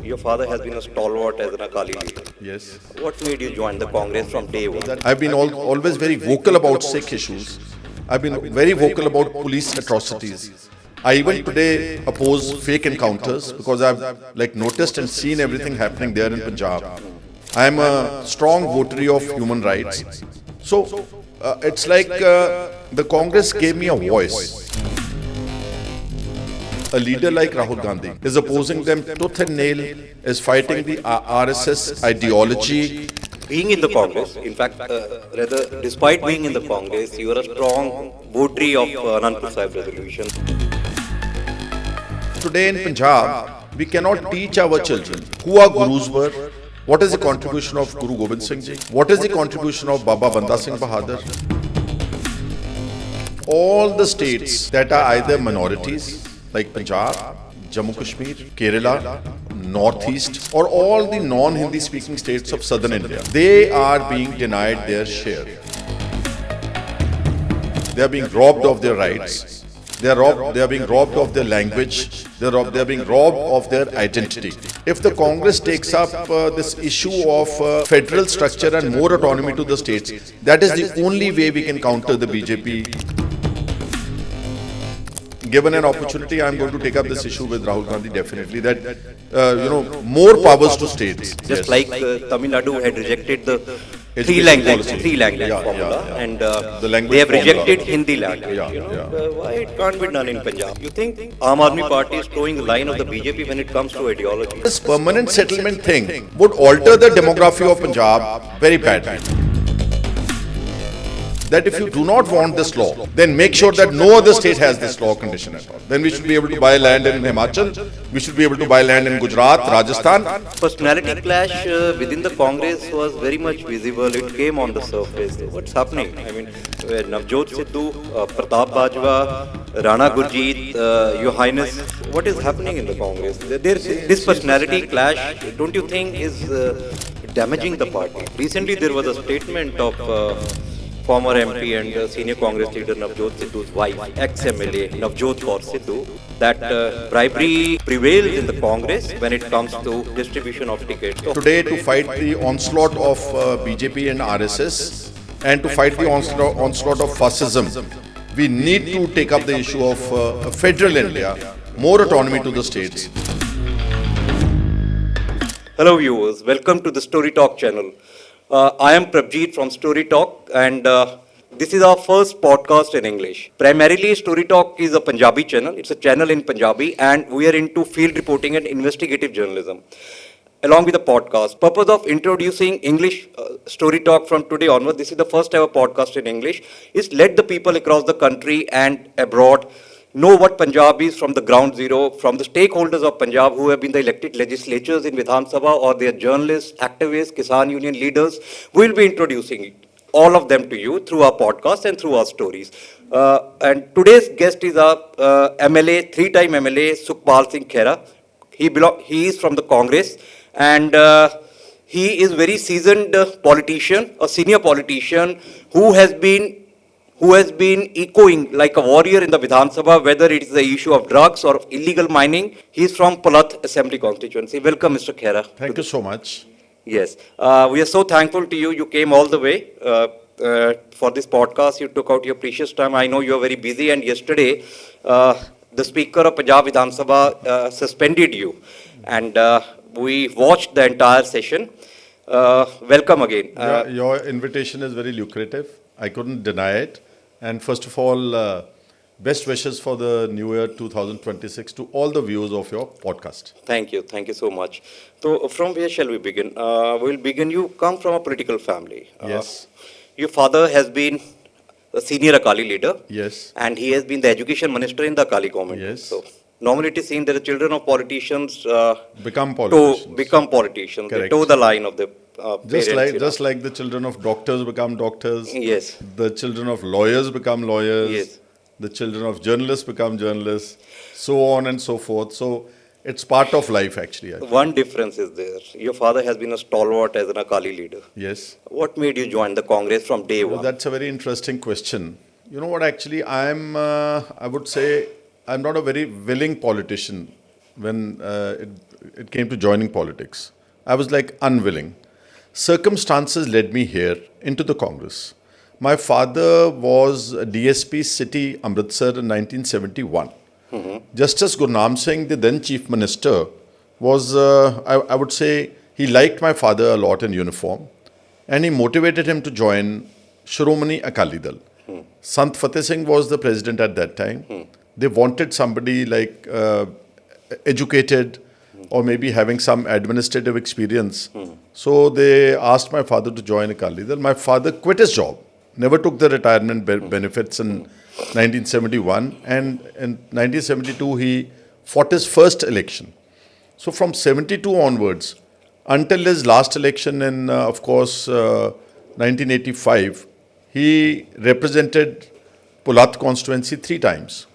Your father has been a stalwart as an Akali leader. Yes. What made you join the Congress from day one? I've been always very vocal about Sikh issues. I've been very vocal about police atrocities. I even today oppose fake encounters because I've noticed and seen everything happening there in Punjab. I am a strong votary of human rights. So it's like the Congress gave me a voice. A leader like Rahul Gamdhi is opposing them tooth and nail, is fighting the RSS ideology. Being in the Congress, in fact, rather, despite being in the Congress, you are a strong votary of non-prescribed resolution. Today in Punjab, we cannot teach our children who our gurus were. What is the contribution of Guru Gobind Singh Ji? What is the contribution of Baba Banda Singh Bahadur? All the states that are either minorities, like Punjab, Jammu Kashmir, Kerala, Northeast, or all the non-Hindi speaking states of southern India, they are being denied their share. They are being robbed of their rights. They are being robbed of their language. They are being robbed of their identity. If the Congress takes up this issue of federal structure and more autonomy to the states, that is the only way we can counter the BJP. Given an opportunity, I am going to take up this issue with Rahul Gamdhi, definitely, that, more powers to states. Just like Tamil Nadu had rejected the three language formula, and they have rejected Hindi language. Why it can't be done in Punjab? You think Aam Aadmi Party is towing the line of the BJP when it comes to ideology? This permanent settlement thing would alter the demography of Punjab very badly. That if you do not want this law, then make sure that no other state has this law condition at all. Then we should be able to buy land in Himachal, we should be able to buy land in Gujarat, Rajasthan. Personality clash within the Congress was very much visible. It came on the surface. What's happening? I mean, Navjot Sidhu, Pratap Bajwa, Rana Gurjeet, Your Highness, what is happening in the Congress? This personality clash, don't you think, is damaging the party? Recently, there was a statement of former MP and senior Congress leader Navjot Sidhu's wife, ex-MLA Navjot Kaur Sidhu, that bribery prevails in the Congress when it comes to distribution of tickets. Today, to fight the onslaught of BJP and RSS and to fight the onslaught of fascism, we need to take up the issue of federal India, more autonomy to the states. Hello viewers, welcome to the Story Talk channel. I am Prabjeet from Story Talk, and this is our first podcast in English. Primarily, Story Talk is a Punjabi channel. It's a channel in Punjabi, and we are into field reporting and investigative journalism, along with the podcast. Purpose of introducing English Story Talk from today onward, this is the first ever podcast in English, is let the people across the country and abroad know what Punjab is from the ground zero, from the stakeholders of Punjab who have been the elected legislatures in Vidhan Sabha, or their journalists, activists, Kisan Union leaders. We will be introducing all of them to you through our podcast and through our stories. And today's guest is our MLA, three-time MLA, Sukhpal Singh Khaira. He is from the Congress, and he is very seasoned politician, a senior politician who has been echoing like a warrior in the Vidhan Sabha, whether it is the issue of drugs or illegal mining. He is from Palath Assembly constituency. Welcome, Mr. Khaira. Thank you so much. Yes. We are so thankful to you. You came all the way for this podcast. You took out your precious time. I know you are very busy, and yesterday the Speaker of Punjab Vidhan Sabha suspended you. And we watched the entire session. Welcome again. Your invitation is very lucrative. I couldn't deny it. And first of all, best wishes for the new year 2026 to all the viewers of your podcast. Thank you. Thank you so much. So from where shall we begin? We'll begin. You come from a political family. Yes. Your father has been a senior Akali leader. Yes. And he has been the education minister in the Akali government. Yes. So normally it is seen that the children of politicians become politicians. They toe the line of the just like the children of doctors become doctors. Yes. The children of lawyers become lawyers. Yes. The children of journalists become journalists. So on and so forth. So it's part of life, actually. One difference is there. Your father has been a stalwart as an Akali leader. Yes. What made you join the Congress from day one? That's a very interesting question. You know what, actually, I would say, I'm not a very willing politician when it came to joining politics, I was like unwilling. Circumstances led me here into the Congress. My father was a DSP City Amritsar in 1971. Justice Gurnam Singh, the then Chief Minister, was, I would say, he liked my father a lot in uniform, and he motivated him to join Shiromani Akali Dal. Sant Fateh Singh was the president at that time. They wanted somebody like educated or maybe having some administrative experience. So they asked my father to join Akali Dal. My father quit his job, never took the retirement benefits in 1971, and in 1972 he fought his first election. So from 72 onwards, until his last election in, of course, 1985, he represented Pulat constituency 3 times.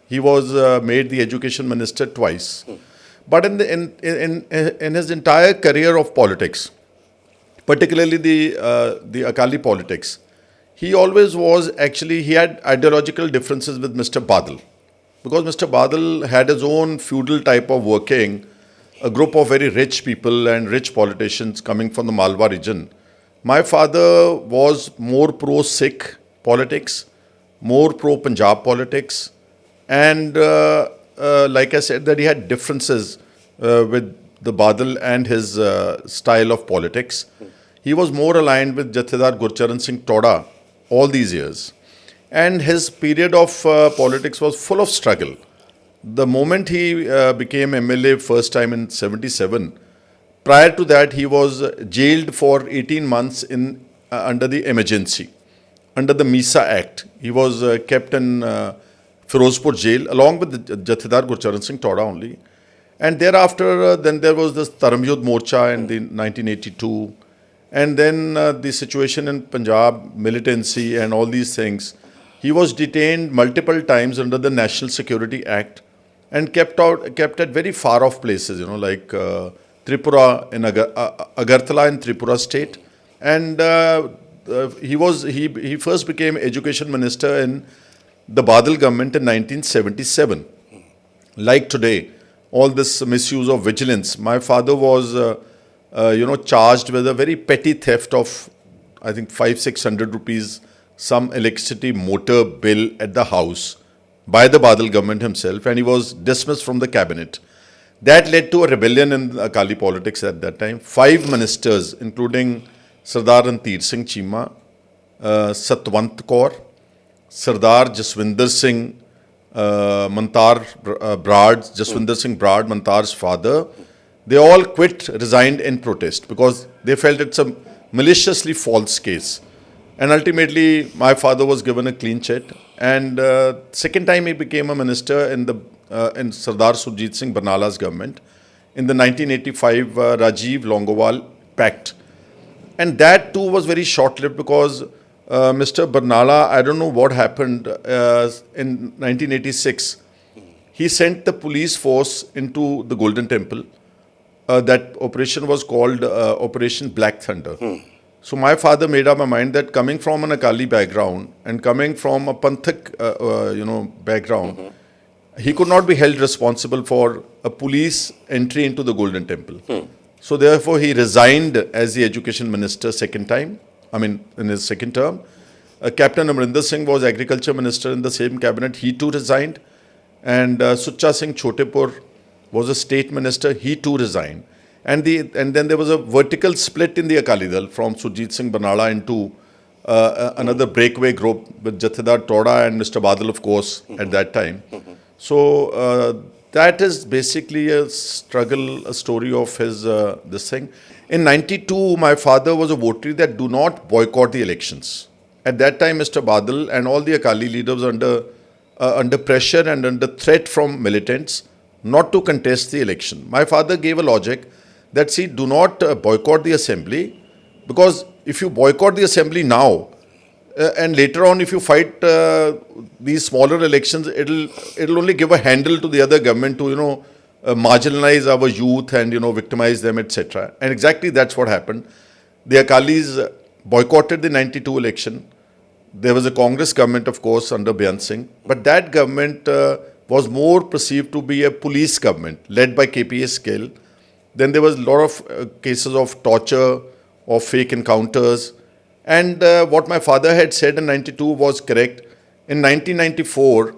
He was made the education minister twice. But in his entire career of politics, particularly the Akali politics, he always was actually, he had ideological differences with Mr. Badal. Because Mr. Badal had his own feudal type of working, a group of very rich people and rich politicians coming from the Malwa region. My father was more pro-Sikh politics, more pro-Punjab politics, and like I said, that he had differences with the Badal and his style of politics. He was more aligned with Jathedar Gurcharan Singh Toda all these years. And his period of politics was full of struggle. The moment he became MLA first time in 77, prior to that he was jailed for 18 months in under the emergency, under the MISA Act. He was kept in Firozpur jail along with the Jathedar Gurcharan Singh Toda only. And thereafter, then there was this Taramyud Morcha in the 1982. And then the situation in Punjab, militancy and all these things. He was detained multiple times under the National Security Act and kept at very far off places, like Tripura in Agartala in Tripura state. And he first became education minister in the Badal government in 1977. Like today, all this misuse of vigilance. My father was, charged with a very petty theft of, I think, 500-600 rupees, some electricity motor bill at the house by the Badal government himself, and he was dismissed from the cabinet. That led to a rebellion in Akali politics at that time. 5 ministers, including Sardar Rantir Singh Cheema, Satwant Kaur, Sardar Jaswinder Singh Mantar Brad, Jaswinder Singh Brad, Mantar's father, they all resigned in protest because they felt it's a maliciously false case. And ultimately, my father was given a clean chit. And second time he became a minister in Sardar Surjit Singh Barnala's government in the 1985 Rajiv-Longowal pact. And that too was very short-lived because Mr. Barnala, I don't know what happened in 1986. He sent the police force into the Golden Temple. That operation was called Operation Black Thunder. So my father made up my mind that coming from an Akali background and coming from a Panthak, background, he could not be held responsible for a police entry into the Golden Temple. So therefore he resigned as the education minister in his second term. Captain Amrinder Singh was agriculture minister in the same cabinet. He too resigned. And Sucha Singh Chotepur was a state minister. He too resigned. And then there was a vertical split in the Akali Dal from Surjit Singh Barnala into another breakaway group with Jathedar Toda and Mr. Badal, of course, at that time. So that is basically a struggle, a story of his this thing. In 92, my father was a votary that do not boycott the elections. At that time, Mr. Badal and all the Akali leaders under pressure and under threat from militants not to contest the election. My father gave a logic that, see, do not boycott the assembly, because if you boycott the assembly now, and later on if you fight these smaller elections, it'll only give a handle to the other government to, marginalize our youth and, victimize them, etc. And exactly that's what happened. The Akalis boycotted the 92 election. There was a Congress government, of course, under Byan Singh, but that government was more perceived to be a police government led by KPS Gill. Then there was a lot of cases of torture, of fake encounters. And what my father had said in 92 was correct. In 1994,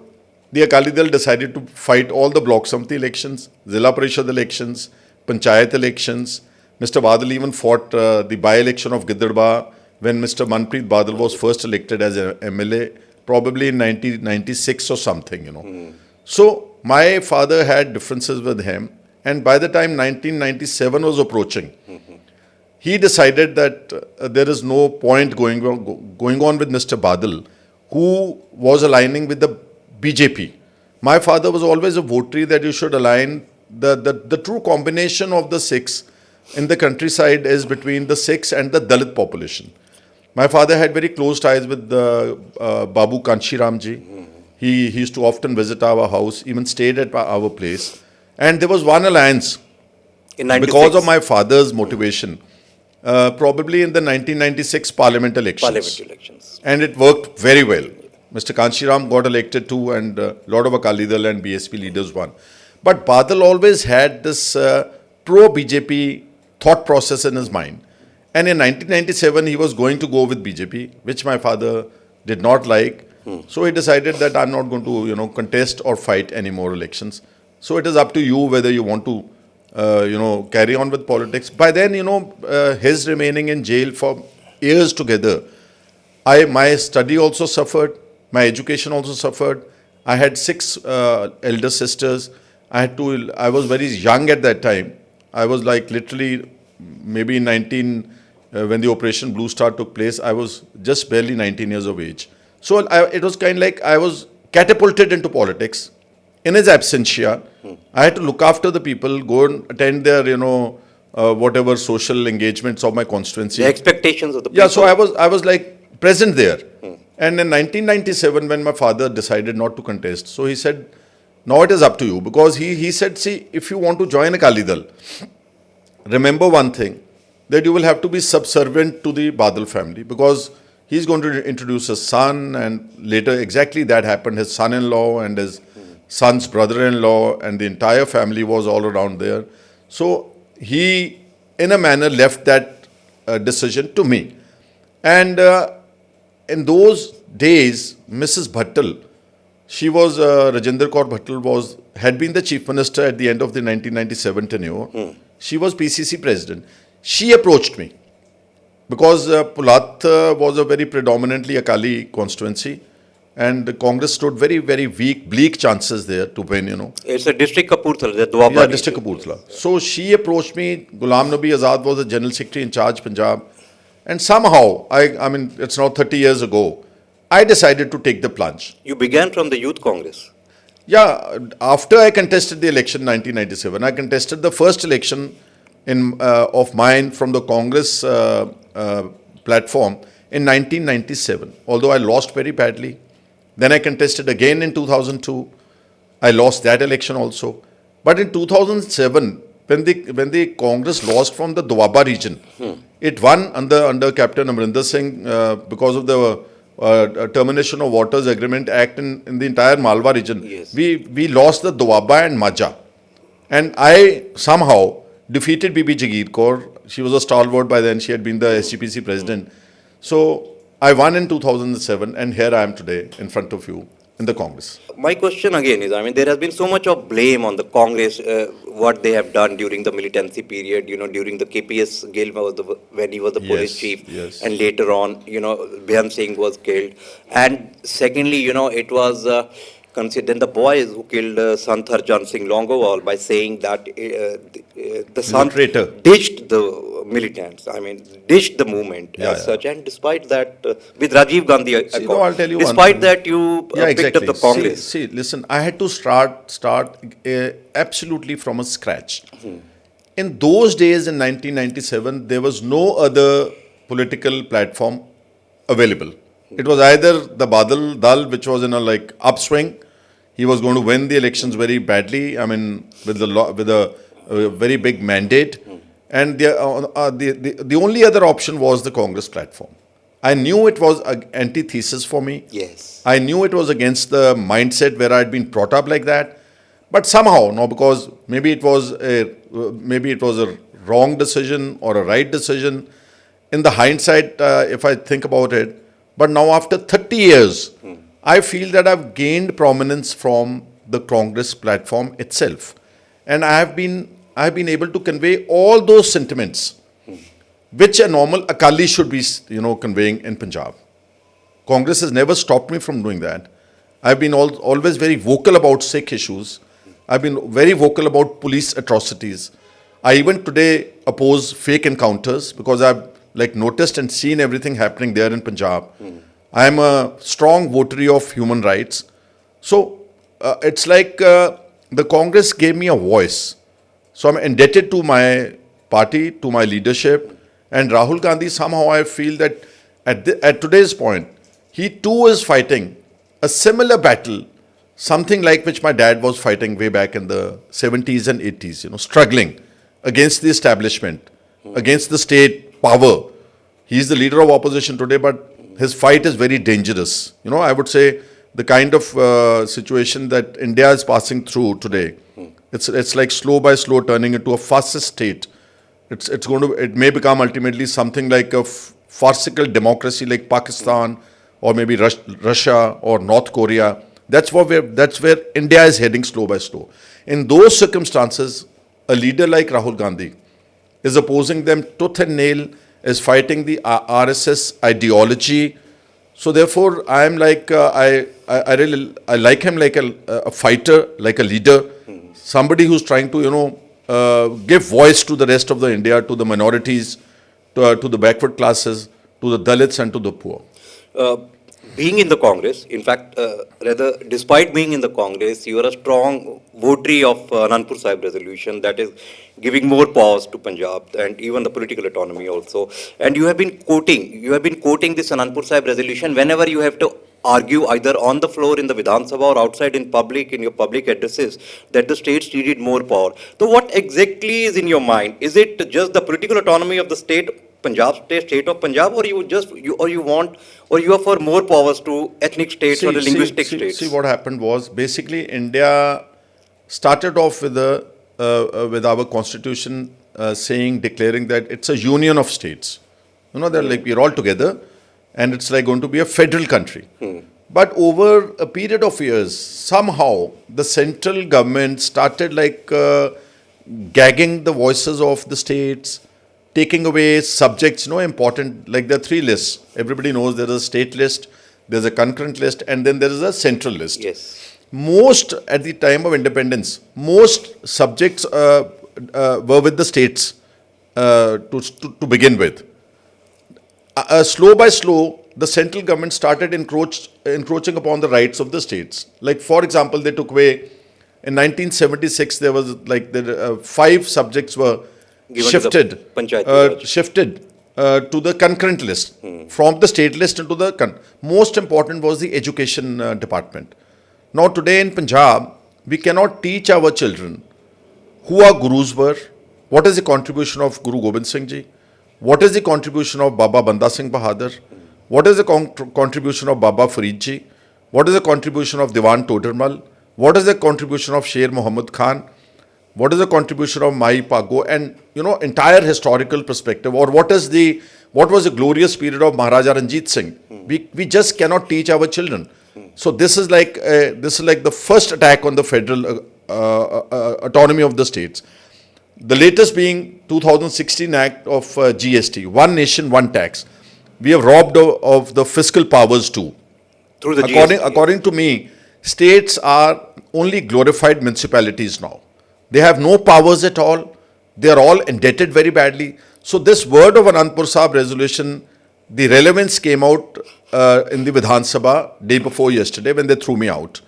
the Akali Dal decided to fight all the block samiti elections, Zilla Parishad elections, Panchayat elections. Mr. Badal even fought the by-election of Giddadba when Mr. Manpreet Badal was first elected as an MLA, probably in 1996 or something, So my father had differences with him. And by the time 1997 was approaching, he decided that there is no point going on with Mr. Badal, who was aligning with the BJP. My father was always a votary that you should align. The true combination of the Sikhs in the countryside is between the Sikhs and the Dalit population. My father had very close ties with Babu Kanshiramji. He used to often visit our house, even stayed at our place. And there was one alliance In 96. because of my father's motivation, probably in the 1996 parliament elections. Parliament elections. And it worked very well. Mr. Kanshiram got elected too, and a lot of Akali Dal and BSP leaders won. But Badal always had this pro-BJP thought process in his mind. And in 1997, he was going to go with BJP, which my father did not like. So he decided that I'm not going to, contest or fight any more elections. So it is up to you whether you want to, carry on with politics. By then, his remaining in jail for years together, my study also suffered. My education also suffered. I had 6 elder sisters. I was very young at that time. I was like literally maybe 19, when the Operation Blue Star took place, I was just barely 19 years of age. So it was kind of like I was catapulted into politics. In his absentia, I had to look after the people, go and attend their, whatever social engagements of my constituency. The expectations of the people. Yeah, so I was like present there. And in 1997, when my father decided not to contest, so he said, now it is up to you. Because he said, see, if you want to join Akali Dal, remember one thing, that you will have to be subservient to the Badal family, because he's going to introduce his son, and later exactly that happened. His son-in-law and his son's brother-in-law and the entire family was all around there. So he, in a manner, left that decision to me. And in those days, Mrs. Bhattal, she was, Rajinder Kaur Bhattal had been the chief minister at the end of the 1997 tenure. She was PCC president. She approached me because Pulat was a very predominantly Akali constituency, and the Congress stood very, very weak, bleak chances there to win, It's a district Kapurthala, the Doaba. Yeah, district Kapurthala. So she approached me. Ghulam Nabi Azad was the general secretary in charge, Punjab. And somehow, I mean, it's now 30 years ago, I decided to take the plunge. You began from the Youth Congress. Yeah, after I contested the election in 1997, I contested the first election of mine from the Congress platform in 1997, although I lost very badly. Then I contested again in 2002. I lost that election also. But in 2007, when the Congress lost from the Doaba region, it won under Captain Amrinder Singh because of the Termination of Waters Agreement Act in the entire Malwa region. Yes. We lost the Doaba and Majha. And I somehow defeated Bibi Jagir Kaur. She was a stalwart by then. She had been the SGPC president. So I won in 2007, and here I am today in front of you in the Congress. My question again is, there has been so much of blame on the Congress, what they have done during the militancy period, during the KPS Gill when he was the police chief, yes. and later on, Bhyan Singh was killed. And secondly, it was considered the boys who killed Sant Harjan Singh Longowal by saying that the Sant traitor. ditched the militants, ditched the movement as such. And despite that, with Rajiv Gamdhi, I'll tell you one despite thing. that, you picked up the Congress. See, listen, I had to start absolutely from a scratch. In those days in 1997, there was no other political platform available. It was either the Badal Dal, which was in a upswing. He was going to win the elections very badly. With a very big mandate. And the only other option was the Congress platform. I knew it was an antithesis for me. Yes. I knew it was against the mindset where I had been brought up like that. But somehow, because maybe it was a maybe it was a wrong decision or a right decision. In the hindsight, if I think about it, but now after 30 years, I feel that I've gained prominence from the Congress platform itself. And I've been able to convey all those sentiments which a normal Akali should be, conveying in Punjab. Congress has never stopped me from doing that. I've been always very vocal about Sikh issues. I've been very vocal about police atrocities. I even today oppose fake encounters because I've noticed and seen everything happening there in Punjab. I am a strong votary of human rights. So it's like the Congress gave me a voice. So I'm indebted to my party, to my leadership. And Rahul Gandhi, somehow I feel that at today's point, he too is fighting a similar battle, something like which my dad was fighting way back in the 70s and 80s, struggling against the establishment, against the state power. He is the leader of opposition today, but his fight is very dangerous. I would say the kind of situation that India is passing through today, it's like slow by slow turning into a fascist state. It may become ultimately something like a farcical democracy like Pakistan or maybe Russia or North Korea. That's where India is heading slow by slow. In those circumstances, a leader like Rahul Gandhi is opposing them tooth and nail, is fighting the RSS ideology. So therefore, I am like I like him like a fighter, like a leader, somebody who's trying to give voice to the rest of the India, to the minorities, to the backward classes, to the Dalits and to the poor. Being in the Congress, in fact, rather, despite being in the Congress, you are a strong votary of Anandpur Sahib resolution that is giving more powers to Punjab and even the political autonomy also. And you have been quoting this Anandpur Sahib resolution whenever you have to argue either on the floor in the Vidhan Sabha or outside in public, in your public addresses, that the states needed more power. So what exactly is in your mind? Is it just the political autonomy of the state of Punjab, or you are for more powers to ethnic states or the linguistic states? See, what happened was basically India started off with our constitution declaring that it's a union of states. They're like we're all together, and it's like going to be a federal country. But over a period of years, somehow the central government started gagging the voices of the states, taking away subjects, important, like there are three lists. Everybody knows there is a state list, there's a concurrent list, and then there is a central list. Yes. At the time of independence, most subjects were with the states to begin with. Slow by slow, the central government started encroaching upon the rights of the states. Like, for example, they took away, in 1976, there was 5 subjects were shifted to the concurrent list, from the state list into the most important was the education department. Now today in Punjab, we cannot teach our children who our gurus were, what is the contribution of Guru Gobind Singh Ji, what is the contribution of Baba Banda Singh Bahadur, what is the contribution of Baba Farid Ji, what is the contribution of Diwan Todermal, what is the contribution of Sher Muhammad Khan, what is the contribution of Mai Pago, and entire historical perspective, or what was the glorious period of Maharaja Ranjit Singh. We just cannot teach our children. So this is like the first attack on the federal autonomy of the states. The latest being 2016 Act of GST, One Nation, One Tax. We have robbed of the fiscal powers too. Through the GST. According to me, states are only glorified municipalities now. They have no powers at all. They are all indebted very badly. So this word of Anandpur Sahib resolution, the relevance came out in the Vidhan Sabha day before yesterday when they threw me out.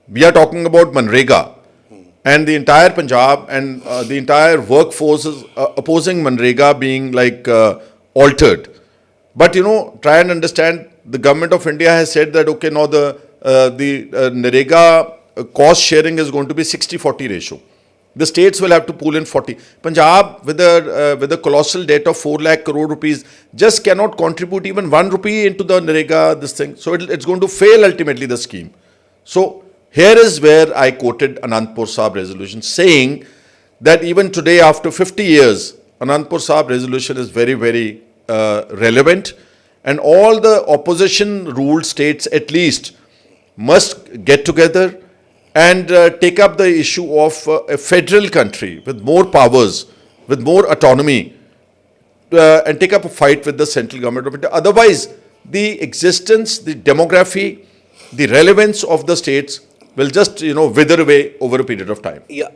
We are talking about Manrega, and the entire Punjab and the entire workforce is opposing Manrega being altered. But try and understand, the government of India has said that okay, now the Narega cost sharing is going to be 60-40 ratio. The states will have to pool in 40. Punjab, with a colossal debt of 4 lakh crore rupees, just cannot contribute even 1 rupee into the Narega, this thing. So it's going to fail ultimately, the scheme. So here is where I quoted Anandpur Sahib resolution saying that even today, after 50 years, Anandpur Sahib resolution is very, very relevant. And all the opposition ruled states at least must get together and take up the issue of a federal country with more powers, with more autonomy, and take up a fight with the central government of India. Otherwise, the existence, the demography, the relevance of the states will just, wither away over a period of time. Yeah,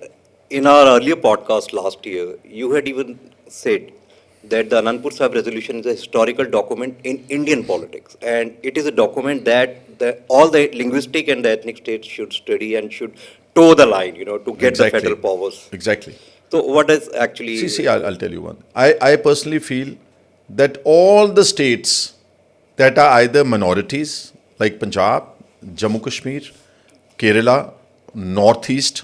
in our earlier podcast last year, you had even said that the Anandpur Sahib resolution is a historical document in Indian politics, and it is a document that all the linguistic and the ethnic states should study and should toe the line, to get the federal powers. Exactly. So what is actually... See, I'll tell you one. I personally feel that all the states that are either minorities, like Punjab, Jammu Kashmir, Kerala, Northeast,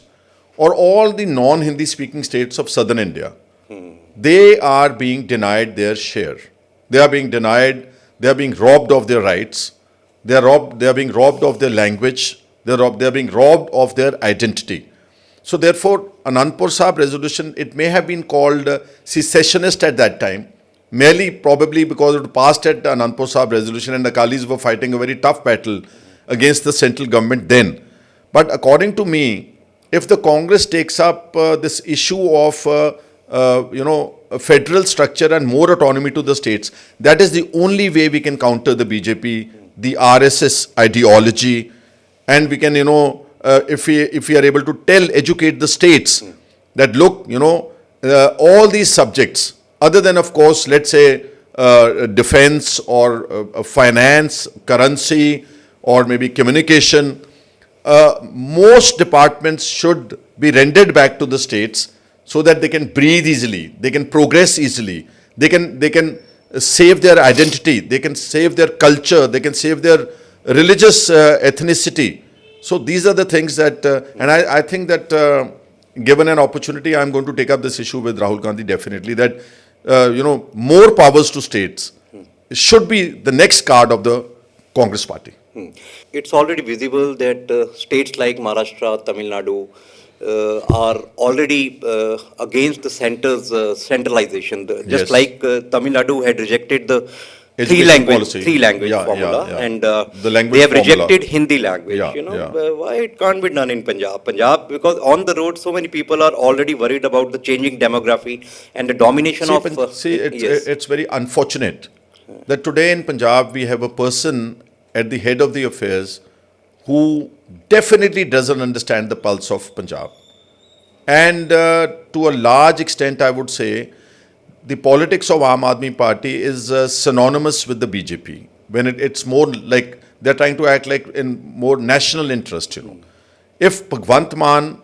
or all the non-Hindi speaking states of southern India, they are being denied their share. They are being denied, they are being robbed of their rights, they are being robbed of their language, they are being robbed of their identity. So therefore, Anandpur Sahib resolution, it may have been called secessionist at that time, merely probably because it passed at Anandpur Sahib resolution and the Akalis were fighting a very tough battle against the central government then. But according to me, if the Congress takes up this issue of a federal structure and more autonomy to the states, that is the only way we can counter the BJP, the RSS ideology, and we can, if we are able to educate the states that look, all these subjects, other than of course, let's say defense or finance, currency, or maybe communication, most departments should be rendered back to the states so that they can breathe easily, they can progress easily, they can save their identity, they can save their culture, they can save their religious ethnicity. So these are the things that, and I think that given an opportunity, I'm going to take up this issue with Rahul Gamdhi definitely, that, more powers to states should be the next card of the Congress party. It's already visible that states like Maharashtra, Tamil Nadu are already against the center's centralization. Just like Tamil Nadu had rejected the three language formula, and they have rejected Hindi language. Why it can't be done in Punjab? Because on the road, so many people are already worried about the changing demography and the domination of. It's very unfortunate that today in Punjab we have a person at the head of the affairs who definitely doesn't understand the pulse of Punjab. And to a large extent, I would say, the politics of Aam Aadmi Party is synonymous with the BJP. When it's more like, they're trying to act like in more national interest, If Bhagwant Mann,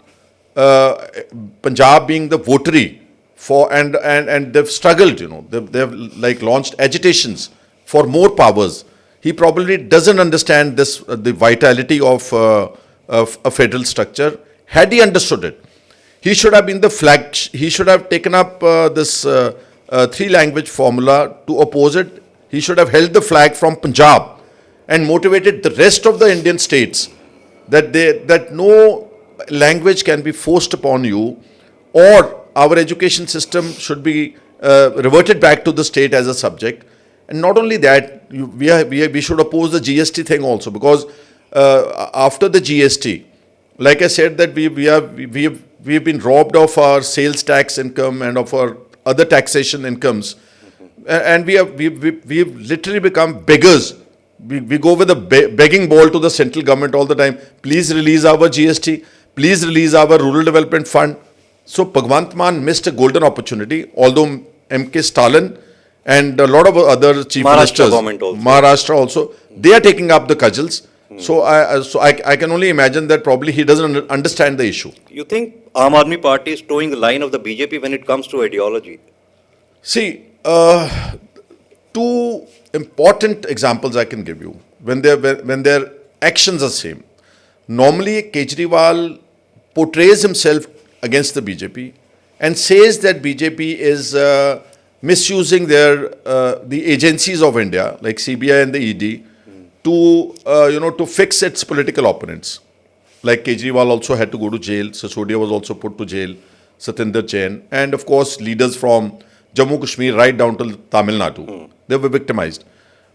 Punjab being the votary for, and they've struggled, they've like launched agitations for more powers, he probably doesn't understand this, the vitality of a federal structure. Had he understood it, he should have been the flag, he should have taken up this three-language formula to oppose it. He should have held the flag from Punjab and motivated the rest of the Indian states that no language can be forced upon you, or our education system should be reverted back to the state as a subject. And not only that, we should oppose the GST thing also, because after the GST, like I said, that we've been robbed of our sales tax income and of our other taxation incomes, and we've literally become beggars. We go with a begging ball to the central government all the time. Please release our GST. Please release our rural development fund. So Bhagwant Mann missed a golden opportunity, although M.K. Stalin and a lot of other chief ministers, Maharashtra also, they are taking up the cudgels. So I can only imagine that probably he doesn't understand the issue. You think Aam Aadmi Party is towing the line of the BJP when it comes to ideology? See, two important examples I can give you when their actions are same. Normally, Kejriwal portrays himself against the BJP and says that BJP is misusing the agencies of India, like CBI and the ED, to fix its political opponents. Like Kejriwal also had to go to jail. Sisodia was also put to jail. Satinder Jain, and of course leaders from Jammu Kashmir right down to Tamil Nadu. They were victimized.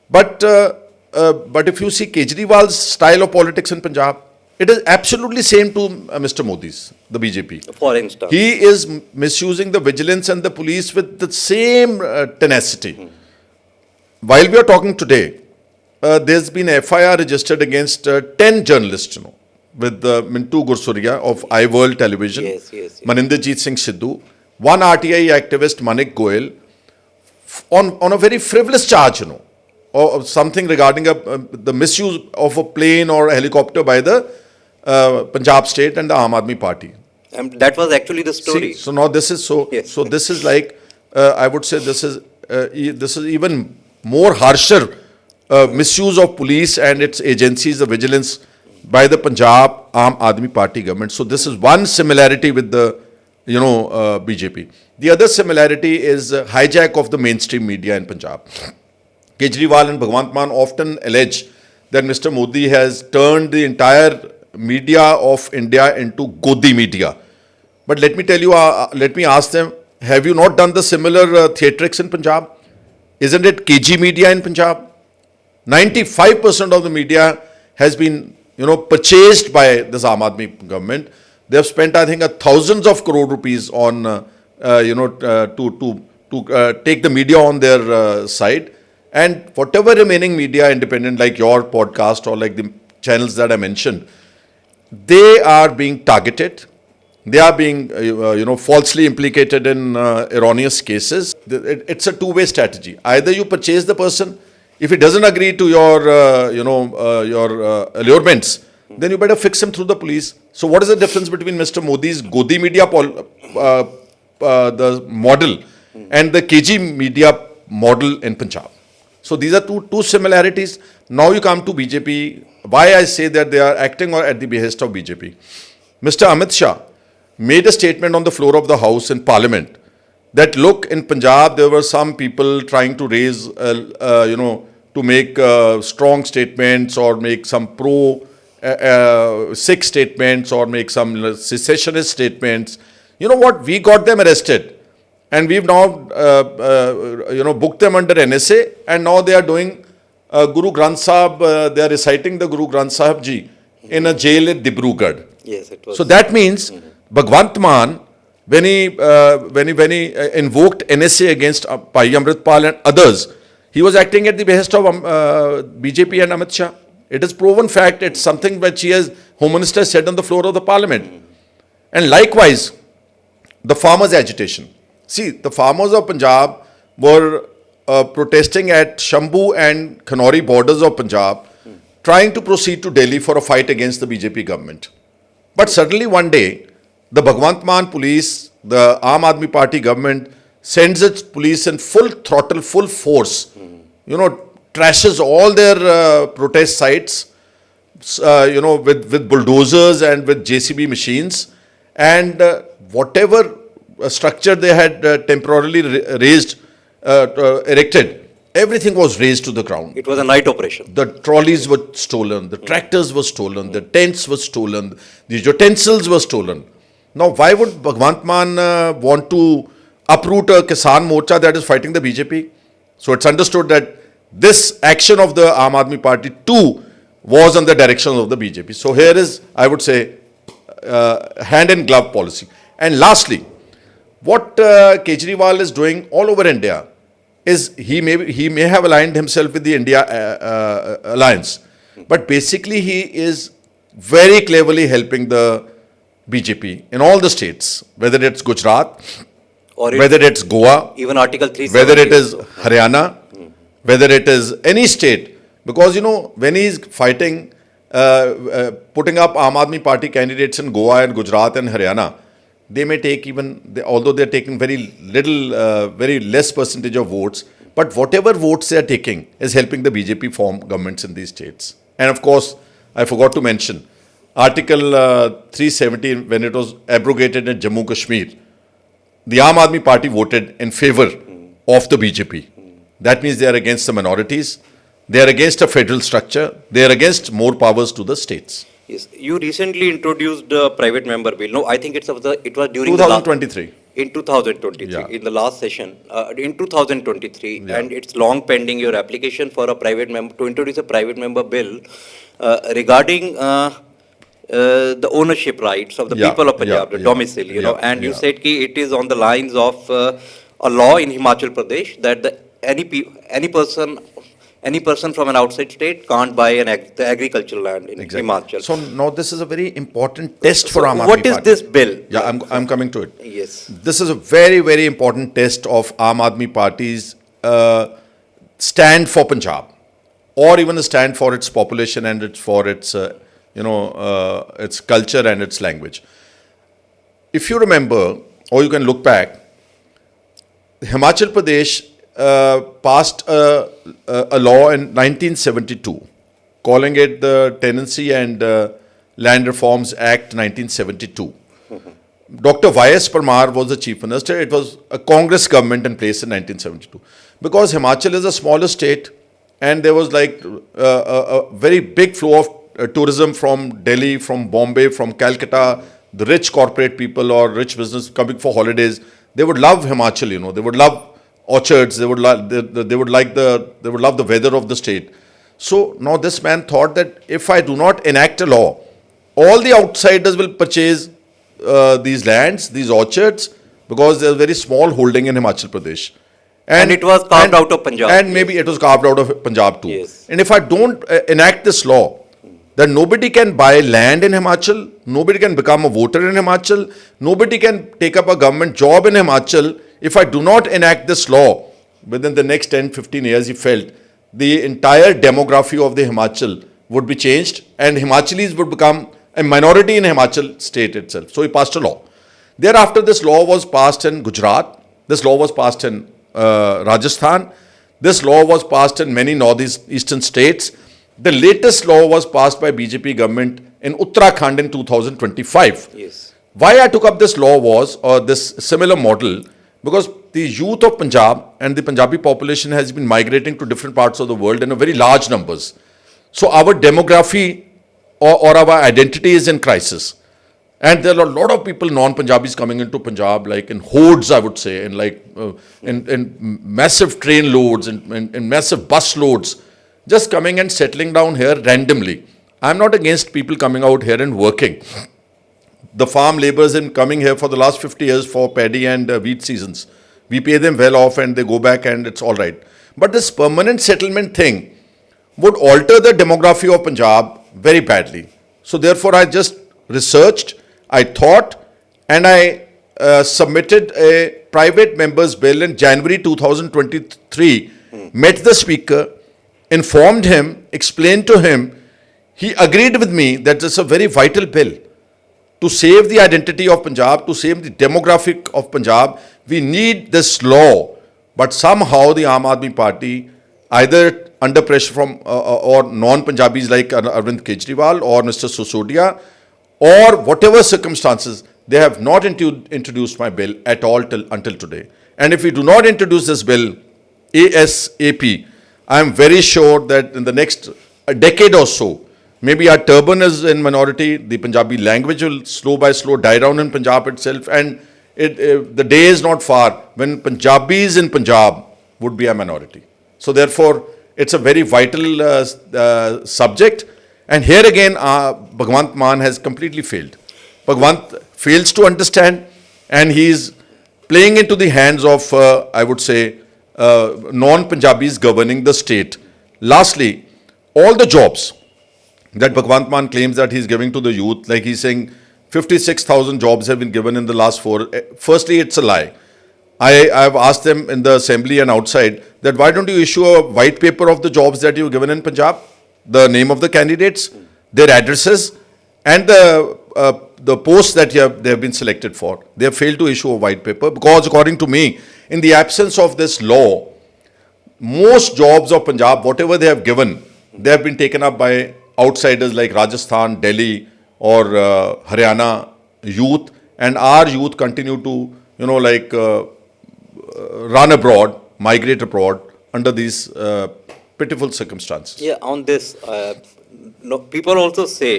But if you see Kejriwal's style of politics in Punjab, it is absolutely same to Mr. Modi's, the BJP. For instance. He is misusing the vigilance and the police with the same tenacity. While we are talking today, there's been a FIR registered against 10 journalists, with Mintu Gursuria of iWorld Television, Yes. Maninderjeet Singh Sidhu, one RTI activist, Manik Goel, on a very frivolous charge, or something regarding the misuse of a plane or a helicopter by the Punjab state and the Aam Aadmi Party. And that was actually the story. See, so now this is so. Yes. So this is like I would say this is even more harsher misuse of police and its agencies, the vigilance by the Punjab Aam Aadmi Party government. So this is one similarity with the BJP. The other similarity is hijack of the mainstream media in Punjab. Kejriwal and Bhagwant Mann often allege that Mr. Modi has turned the entire media of India into Godi media. But let me tell you, let me ask them, have you not done the similar theatrics in Punjab? Isn't it KG media in Punjab? 95% of the media has been, purchased by this Aam Aadmi government. They have spent, I think, thousands of crore rupees on, to take the media on their side. And whatever remaining media independent, like your podcast or like the channels that I mentioned, they are being targeted. They are being, falsely implicated in erroneous cases. It's a two-way strategy. Either you purchase the person. If he doesn't agree to your, allurements, then you better fix him through the police. So what is the difference between Mr. Modi's Godi media the model and the KG media model in Punjab? So these are two similarities. Now you come to BJP. Why I say that they are acting at the behest of BJP. Mr. Amit Shah made a statement on the floor of the House in Parliament that, look, in Punjab there were some people trying to raise, to make strong statements or make some pro-Sikh statements or make some secessionist statements. You know what? We got them arrested. And we've now, booked them under NSA, and now they are doing Guru Granth Sahib, they are reciting the Guru Granth Sahib Ji in a jail at Dibrugarh. Yes, it was. So that means Bhagwant Mann, when he invoked NSA against Bhai Amritpal and others, he was acting at the behest of BJP and Amit Shah. It is proven fact. It's something which Home Minister said on the floor of the Parliament. And likewise, the farmers' agitation. See, the farmers of Punjab were protesting at Shambhu and Khanori borders of Punjab, trying to proceed to Delhi for a fight against the BJP government. But suddenly one day, the Bhagwant Mann police, the Aam Aadmi Party government, sends its police in full throttle, full force, trashes all their protest sites, with bulldozers and with JCB machines, and whatever structure they had temporarily erected, everything was razed to the ground. It was a night operation. The trolleys were stolen, the tractors were stolen, the tents were stolen, the utensils were stolen. Now, why would Bhagwant Mann want to uproot a Kisan Morcha that is fighting the BJP? So it's understood that this action of the Aam Aadmi Party too was on the direction of the BJP. So here is, I would say, hand in glove policy. And lastly, what Kejriwal is doing all over India is he may have aligned himself with the India alliance, but basically he is very cleverly helping the BJP in all the states, whether it's Gujarat, Or whether it's Goa, even Article 3, whether it is Haryana, whether it is any state, because when he's fighting, putting up Aam Aadmi Party candidates in Goa and Gujarat and Haryana, they may take although they're taking very little, very less percentage of votes, but whatever votes they're taking is helping the BJP form governments in these states. And of course, I forgot to mention, Article 370, when it was abrogated in Jammu Kashmir, the Aam Aadmi Party voted in favor of the BJP. That means they are against the minorities, they are against a federal structure, they are against more powers to the states. Yes. You recently introduced the private member bill. No, I think it was during the last, 2023. in 2023, Yeah. in the last session, in 2023, Yeah. and it's long pending your application for a private member, to introduce a private member bill regarding the ownership rights of the Yeah, people of yeah, Punjab, the yeah, domicile, yeah, and you yeah. said ki it is on the lines of a law in Himachal Pradesh that any person from an outside state can't buy the agricultural land in Exactly. Himachal. So now this is a very important test for So Aam Aadmi what is Party. this bill? Yeah, I'm coming to it. Yes. This is a very, very important test of Aam Aadmi Party's stand for Punjab, or even a stand for its population and for its, its culture and its language. If you remember, or you can look back, Himachal Pradesh passed a law in 1972, calling it the Tenancy and Land Reforms Act 1972. Dr. Y.S. Parmar was the chief minister. It was a Congress government in place in 1972. Because Himachal is a smaller state, and there was like a very big flow of tourism from Delhi, from Bombay, from Calcutta, the rich corporate people or rich business coming for holidays. They would love Himachal, they would love orchards, they would love the weather of the state. So now this man thought that if I do not enact a law, all the outsiders will purchase these lands, these orchards, because there's very small holding in Himachal Pradesh. And it was carved out of Punjab. And maybe it was carved out of Punjab too. Yes. And if I don't enact this law, then nobody can buy land in Himachal, nobody can become a voter in Himachal, nobody can take up a government job in Himachal. If I do not enact this law, within the next 10, 15 years, he felt the entire demography of the Himachal would be changed and Himachalis would become a minority in Himachal state itself. So he passed a law. Thereafter, this law was passed in Gujarat. This law was passed in Rajasthan. This law was passed in many northeastern states. The latest law was passed by BJP government in Uttarakhand in 2025. Yes. Why I took up this law was, or this similar model, because the youth of Punjab and the Punjabi population has been migrating to different parts of the world in a very large numbers. So our demography or our identity is in crisis. And there are a lot of people, non-Punjabis, coming into Punjab, like in hordes, I would say, in massive train loads, in massive bus loads, just coming and settling down here randomly. I'm not against people coming out here and working. The farm laborers in coming here for the last 50 years for paddy and wheat seasons. We pay them well off and they go back and it's all right. But this permanent settlement thing would alter the demography of Punjab very badly. So therefore I just researched, I thought, and I submitted a private member's bill in January 2023, met the speaker, informed him, explained to him. He agreed with me that this is a very vital bill. To save the identity of Punjab, to save the demographic of Punjab, we need this law. But somehow the Aam Aadmi Party, either under pressure from or non-Punjabis like Arvind Kejriwal or Mr. Sisodia, or whatever circumstances, they have not introduced my bill at all until today. And if we do not introduce this bill ASAP, I am very sure that in the next decade or so, maybe our turban is in minority, the Punjabi language will slow by slow die down in Punjab itself, and the day is not far when Punjabis in Punjab would be a minority. So therefore, it's a very vital subject. And here again, Bhagwant Mann has completely failed. Bhagwant fails to understand, and he is playing into the hands of, I would say, non-Punjabis governing the state. Lastly, all the jobs that Bhagwant Mann claims that he's giving to the youth, like he's saying 56,000 jobs have been given in the last 4. Firstly, it's a lie. I have asked them in the assembly and outside that why don't you issue a white paper of the jobs that you've given in Punjab, the name of the candidates, their addresses, and the posts that they have been selected for. They have failed to issue a white paper because, according to me, in the absence of this law, most jobs of Punjab, whatever they have given, they have been taken up by outsiders like Rajasthan, Delhi, or Haryana youth, and our youth continue to, run abroad, migrate abroad under these pitiful circumstances. Yeah, on this, no, people also say,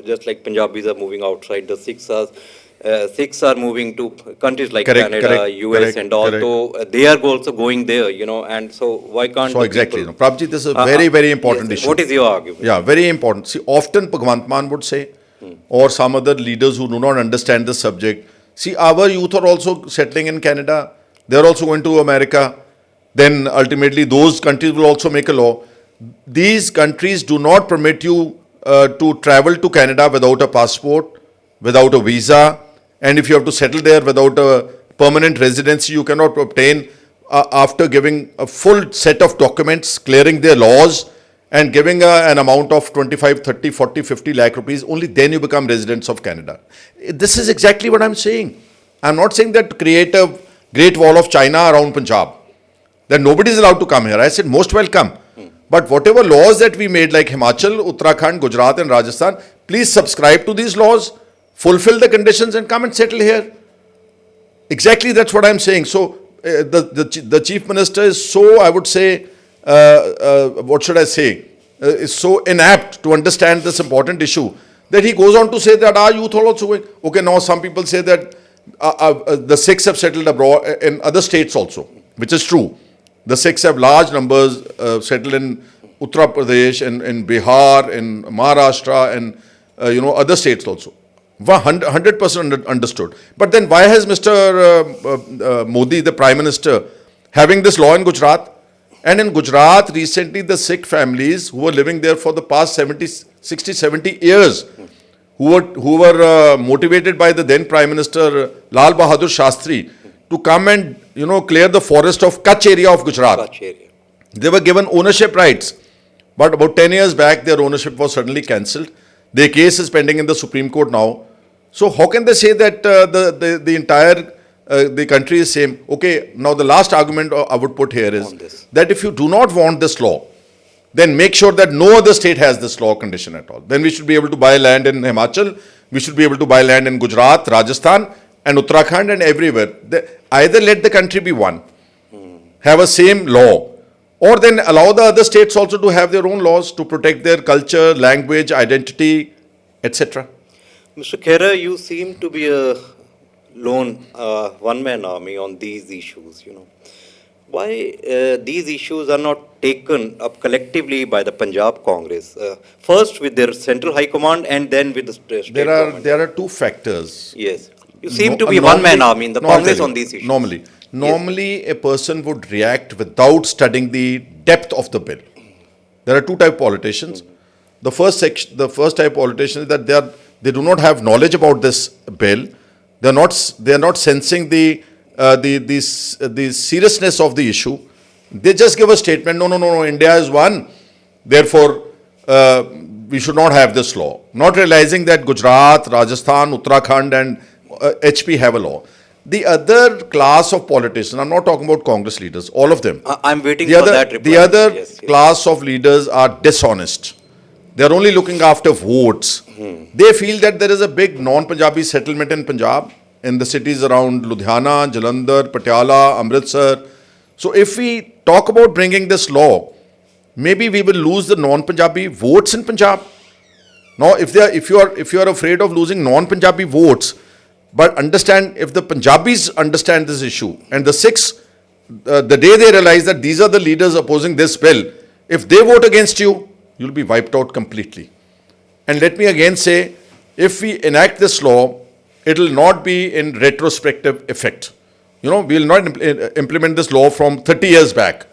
just like Punjabis are moving outside, the Sikhs are moving to countries like Correct, Canada, correct, US, correct, and all. correct. So they are also going there, and so why can't So the exactly, people? Prabji, this is a very, very important Yes, issue. what is your argument? Yeah, very important. See, often Bhagwant Mann would say, or some other leaders who do not understand the subject, see, our youth are also settling in Canada. They are also going to America. Then ultimately, those countries will also make a law. These countries do not permit you to travel to Canada without a passport, without a visa, and if you have to settle there without a permanent residency, you cannot obtain after giving a full set of documents, clearing their laws, and giving an amount of 25, 30, 40, 50 lakh rupees, only then you become residents of Canada. This is exactly what I'm saying. I'm not saying that to create a Great Wall of China around Punjab, that nobody is allowed to come here. I said most welcome. But whatever laws that we made, like Himachal, Uttarakhand, Gujarat and Rajasthan, please subscribe to these laws, fulfill the conditions and come and settle here. Exactly, that's what I'm saying. So the Chief Minister is so, I would say, what should I say, is so inapt to understand this important issue that he goes on to say that our youth are also going. Okay, now some people say that the Sikhs have settled abroad in other states also, which is true. The Sikhs have large numbers settled in Uttar Pradesh, in Bihar, in Maharashtra, and other states also. 100% understood. But then why has Mr. Modi, the Prime Minister, having this law in Gujarat? And in Gujarat, recently the Sikh families who were living there for the past 60, 70 years, who were motivated by the then Prime Minister Lal Bahadur Shastri to come and clear the forest of Kutch area of Gujarat. Kutch area. They were given ownership rights, but about 10 years back their ownership was suddenly cancelled. Their case is pending in the Supreme Court now. So how can they say that the entire the country is same? Okay, now the last argument I would put here is that if you do not want this law, then make sure that no other state has this law condition at all. Then we should be able to buy land in Himachal, we should be able to buy land in Gujarat, Rajasthan and Uttarakhand and everywhere. Either let the country be one, have a same law, or then allow the other states also to have their own laws to protect their culture, language, identity, etc. Mr. Khaira, you seem to be a lone one-man army on these issues, Why these issues are not taken up collectively by the Punjab Congress? First with their central high command and then with the state government. There are two factors. Yes. You seem to be one-man army in the Congress on these issues. Normally a person would react without studying the depth of the bill. There are two type of politicians. The first type of politicians is that they do not have knowledge about this bill. They are not sensing the seriousness of the issue. They just give a statement, no, India is one, therefore we should not have this law. Not realizing that Gujarat, Rajasthan, Uttarakhand and HP have a law. The other class of politicians, I'm not talking about Congress leaders, all of them. I'm waiting for that reply. The other class of leaders are dishonest. They are only looking after votes. They feel that there is a big non-Punjabi settlement in Punjab, in the cities around Ludhiana, Jalandhar, Patiala, Amritsar. So if we talk about bringing this law, maybe we will lose the non-Punjabi votes in Punjab. Now, if you are afraid of losing non-Punjabi votes, but understand, if the Punjabis understand this issue and the Sikhs, the day they realize that these are the leaders opposing this bill, if they vote against you, you'll be wiped out completely. And let me again say, if we enact this law, it will not be in retrospective effect. We will not implement this law from 30 years back.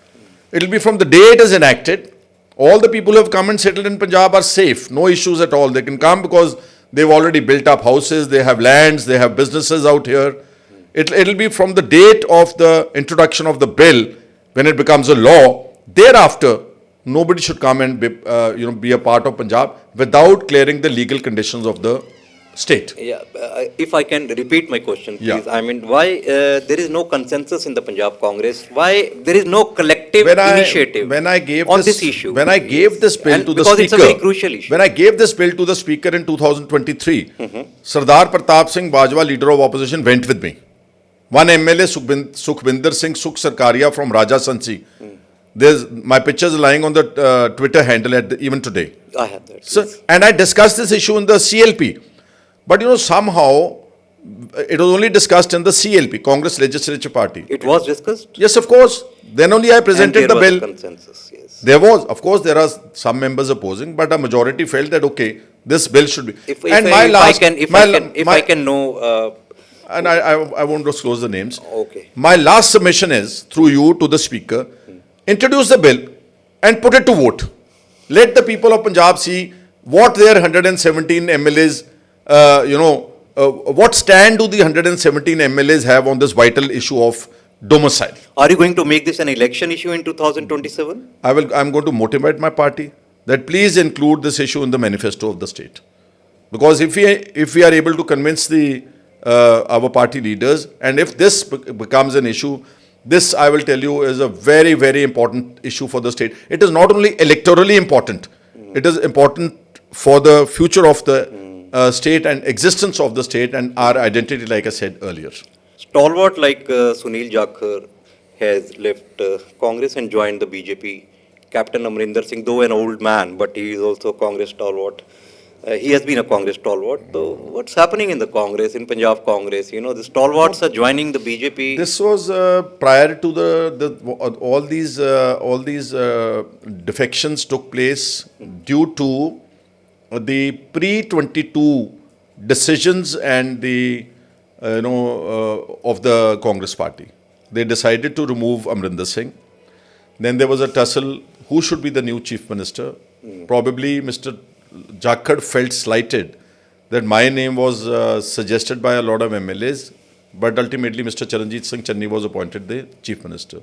It will be from the day it is enacted. All the people who have come and settled in Punjab are safe, no issues at all. They can come because they've already built up houses, they have lands, they have businesses out here. It'll be from the date of the introduction of the bill, when it becomes a law. Thereafter, nobody should come and be a part of Punjab without clearing the legal conditions of the state. Yeah, if I can repeat my question, please. Yeah. I mean, why there is no consensus in the Punjab Congress? Why there is no collective initiative on this issue? When I gave this bill to the because speaker, it's a very crucial issue. When I gave this bill to the speaker in 2023, Sardar Pratap Singh Bajwa, leader of opposition, went with me. One MLA, Sukhbinder Singh Sukh Sarkaria from Raja Sansi, There's my pictures lying on the Twitter handle even today. I have that. So, yes. and I discussed this issue in the CLP. But somehow it was only discussed in the CLP, Congress Legislature Party. It was discussed. Yes, of course. Then only I presented and the there was bill. a consensus. Yes. There was, of course, there are some members opposing, but a majority felt that okay, this bill should be. If I can know. And I won't disclose the names. Okay. My last submission is through you to the Speaker, introduce the bill and put it to vote. Let the people of Punjab see what their 117 MLAs, what stand do the 117 MLAs have on this vital issue of domicile. Are you going to make this an election issue in 2027? I'm going to motivate my party that please include this issue in the manifesto of the state. Because if we are able to convince our party leaders, and if this becomes an issue, this I will tell you is a very, very important issue for the state. It is not only electorally important, it is important for the future of the state and existence of the state and our identity, like I said earlier. Stalwart like Sunil Jakhar has left Congress and joined the BJP. Captain Amrinder Singh, though an old man, but he is also a Congress stalwart. He has been a Congress stalwart. So what's happening in the Congress, in Punjab Congress? The stalwarts are joining the BJP. This was prior to all these defections took place due to the pre-22 decisions and the of the Congress party. They decided to remove Amrinder Singh. Then there was a tussle. Who should be the new chief minister? Probably Mr. Jakhar felt slighted that my name was suggested by a lot of MLAs, but ultimately Mr. Charanjit Singh Channi was appointed the chief minister.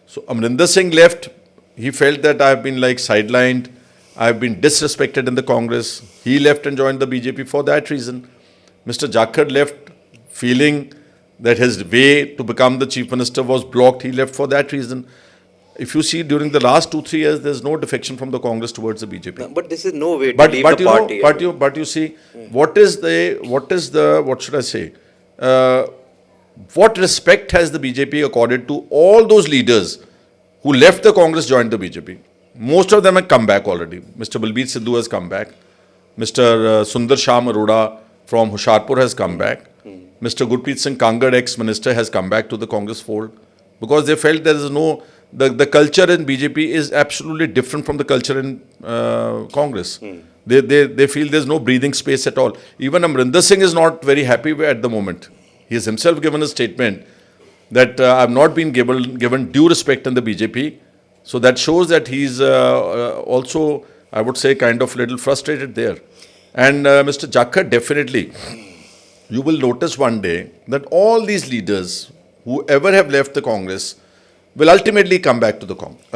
So Amrinder Singh left. He felt that I have been sidelined. I have been disrespected in the Congress. He left and joined the BJP for that reason. Mr. Jakhar left feeling that his way to become the chief minister was blocked. He left for that reason. If you see during the last 2-3 years, there's no defection from the Congress towards the BJP. But this is no way to leave the party. But you see, what should I say? What respect has the BJP accorded to all those leaders who left the Congress, joined the BJP? Most of them have come back already. Mr. Balbir Sidhu has come back. Mr. Sundar Sham Arora from Hoshiarpur has come back. Mr. Gurpreet Singh Kangar, ex-minister, has come back to the Congress fold because they felt there is no... The culture in BJP is absolutely different from the culture in Congress. They feel there's no breathing space at all. Even Amrinder Singh is not very happy at the moment. He has himself given a statement that I have not been given due respect in the BJP. So that shows that he's also, I would say, kind of little frustrated there. And Mr. Jakhar, definitely, you will notice one day that all these leaders, whoever have left the Congress, will ultimately come back to the Congress.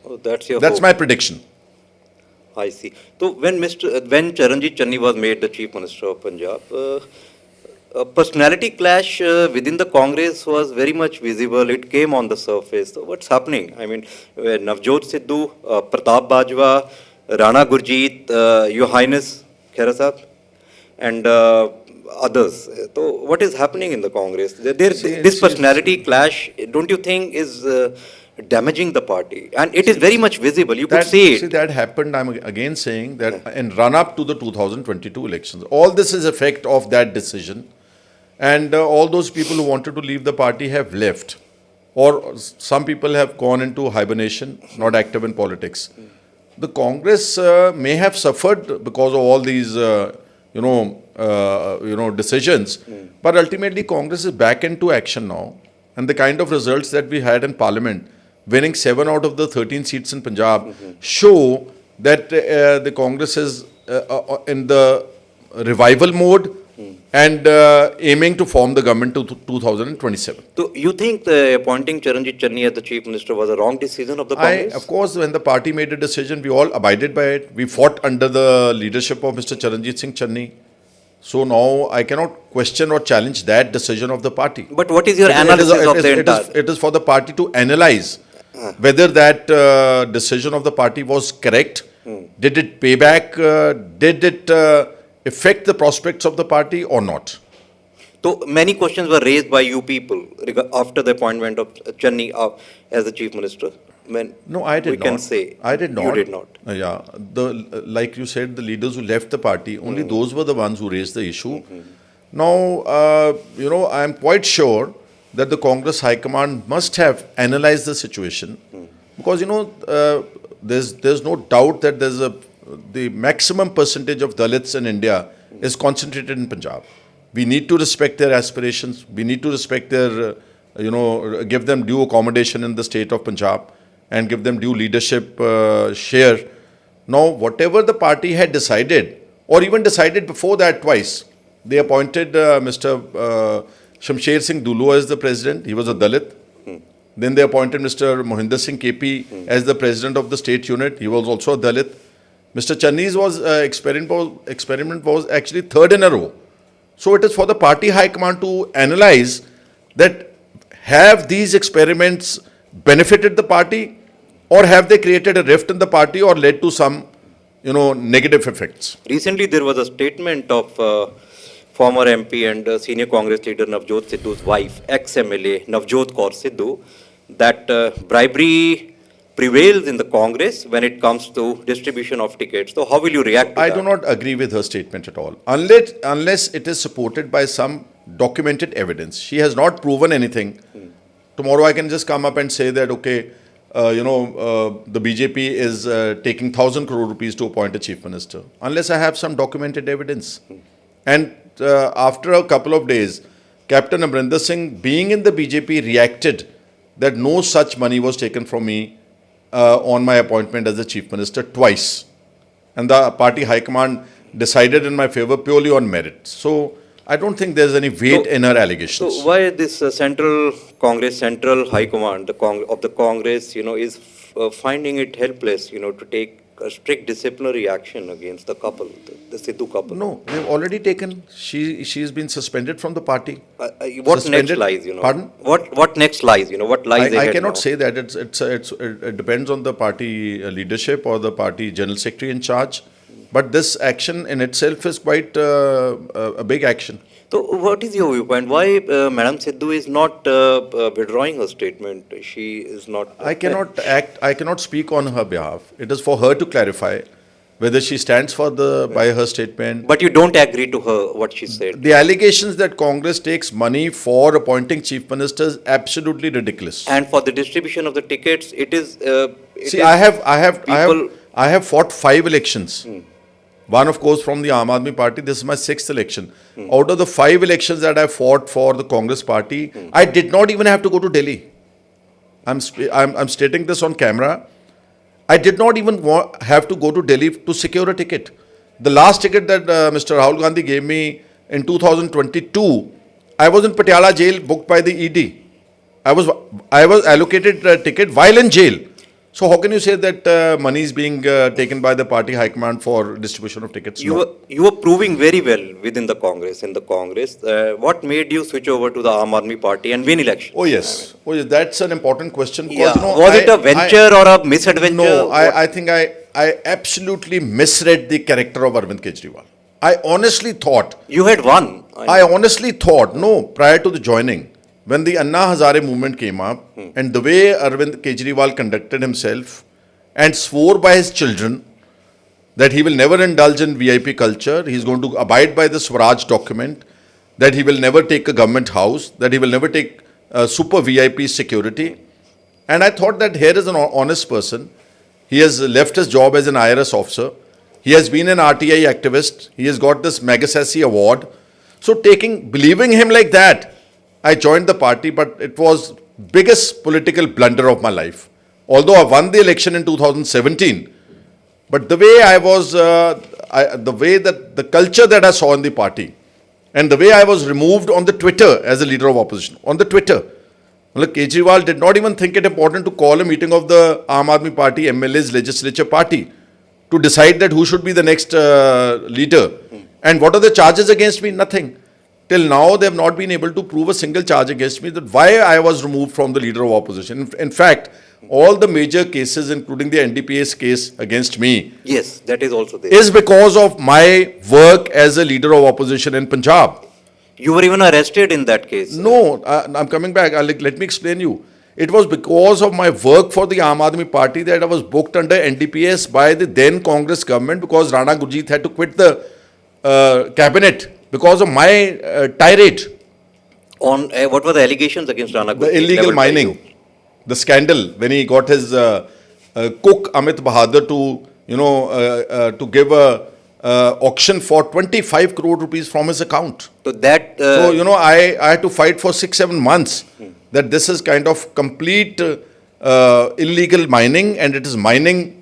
Oh, that's hope. My prediction. I see. So when Charanjit Channi was made the chief minister of Punjab, a personality clash within the Congress was very much visible. It came on the surface. So what's happening? I mean, Navjot Sidhu, Pratap Bajwa, Rana Gurjeet, Your Highness Khaira Sahab, and others. So what is happening in the Congress? This personality clash, don't you think, is damaging the party? And it is very much visible. You could see it. See, that happened. I'm again saying that in run-up to the 2022 elections, all this is effect of that decision. And all those people who wanted to leave the party have left. Or some people have gone into hibernation, not active in politics. The Congress may have suffered because of all these decisions. But ultimately, Congress is back into action now. And the kind of results that we had in Parliament, winning 7 out of the 13 seats in Punjab, show that the Congress is in the revival mode and aiming to form the government to 2027. So you think appointing Charanjit Channi as the chief minister was a wrong decision of the Congress? Of course, when the party made a decision, we all abided by it. We fought under the leadership of Mr. Charanjit Singh Channi. So now I cannot question or challenge that decision of the party. But what is your analysis of the entire? It is for the party to analyze whether that decision of the party was correct. Did it pay back? Did it affect the prospects of the party or not? So many questions were raised by you people after the appointment of Channi as the chief minister. When No, I did we not. can say I did not. you did not. Yeah, like you said, the leaders who left the party, only those were the ones who raised the issue. Now, I am quite sure that the Congress High Command must have analyzed the situation, because there's no doubt that the maximum percentage of Dalits in India is concentrated in Punjab. We need to respect their aspirations. We need to respect their, give them due accommodation in the state of Punjab and give them due leadership share. Now, whatever the party had decided, or even decided before that twice, they appointed Mr. Shamsher Singh Dulu as the president. He was a Dalit. Then they appointed Mr. Mohinder Singh KP as the president of the state unit. He was also a Dalit. Mr. Channi's experiment was actually third in a row. So it is for the party high command to analyze that have these experiments benefited the party, or have they created a rift in the party or led to some, negative effects. Recently, there was a statement of former MP and senior Congress leader Navjot Sidhu's wife, ex-MLA Navjot Kaur Sidhu, that bribery prevails in the Congress when it comes to distribution of tickets. So how will you react to that? I do not agree with her statement at all. Unless it is supported by some documented evidence. She has not proven anything. Tomorrow I can just come up and say that, okay, the BJP is taking 1,000 crore rupees to appoint a chief minister. Unless I have some documented evidence. And after a couple of days, Captain Amrinder Singh, being in the BJP, reacted that no such money was taken from me on my appointment as the chief minister twice. And the party high command decided in my favor purely on merit. So I don't think there's any weight in her allegations. So why this central high command of the Congress, is finding it helpless, to take a strict disciplinary action against the couple, the Sidhu couple? No, they've already taken. She's been suspended from the party. What next lies? Pardon? What next lies? What lies ahead I cannot now? say that. It depends on the party leadership or the party general secretary in charge. But this action in itself is quite a big action. So what is your viewpoint? Why Madam Sidhu is not withdrawing her statement? She is not... I cannot speak on her behalf. It is for her to clarify whether she stands by her statement. But you don't agree to her, what she said? The allegations that Congress takes money for appointing chief ministers, absolutely ridiculous. And for the distribution of the tickets, it is... I have fought 5 elections. One, of course, from the Aam Aadmi Party. This is my 6th election. Out of the 5 elections that I fought for the Congress Party, I did not even have to go to Delhi. I'm stating this on camera. I did not even have to go to Delhi to secure a ticket. The last ticket that Mr. Rahul Gamdhi gave me in 2022, I was in Patiala jail booked by the ED. I was allocated a ticket while in jail. So how can you say that money is being taken by the party high command for distribution of tickets? You were proving very well within the Congress. What made you switch over to the Aam Aadmi Party and win election? Oh yes, that's an important question. Yeah. Was it a venture or a misadventure? No, I think I absolutely misread the character of Arvind Kejriwal. I honestly thought... You had won. I honestly thought, prior to the joining, when the Anna Hazare movement came up, and the way Arvind Kejriwal conducted himself and swore by his children that he will never indulge in VIP culture, he is going to abide by the Swaraj document, that he will never take a government house, that he will never take super VIP security. And I thought that here is an honest person. He has left his job as an IRS officer. He has been an RTI activist. He has got this Magasassy award. So believing him like that, I joined the party, but it was biggest political blunder of my life. Although I won the election in 2017, but the way the culture that I saw in the party, and the way I was removed on the Twitter as a leader of opposition, on the Twitter. Kejriwal did not even think it important to call a meeting of the Aam Aadmi Party MLA's legislature party to decide that who should be the next leader. And what are the charges against me? Nothing. Till now, they have not been able to prove a single charge against me that why I was removed from the leader of opposition. In fact, all the major cases, including the NDPA's case against me, yes, that is also there, is because of my work as a leader of opposition in Punjab. You were even arrested in that case. No, I'm coming back. Let me explain you. It was because of my work for the Aam Aadmi Party that I was booked under NDPS by the then Congress government, because Rana Gurjeet had to quit the cabinet because of my tirade. On what were the allegations against Rana Gurjeet? The illegal leveled by you? mining, the scandal when he got his cook Amit Bahadur to give a auction for 25 crore rupees from his account. So that So I had to fight for 6-7 months that this is kind of complete illegal mining, and it is mining,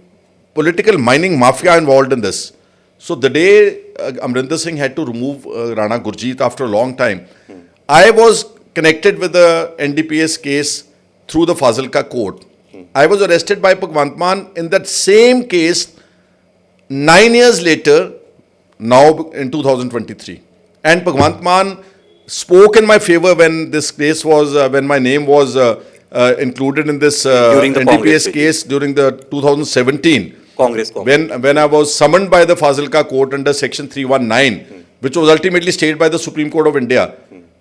political mining mafia involved in this. So the day Amrinder Singh had to remove Rana Gurjeet after a long time, I was connected with the NDPS case through the Fazilka court. I was arrested by Bhagwant Mann in that same case 9 years later, now in 2023. And Bhagwant Mann spoke in my favor when this case was, when my name was included in this During the Congress NDPS case during the 2017. Congress. When I was summoned by the Fazilka court under section 319, which was ultimately stayed by the Supreme Court of India.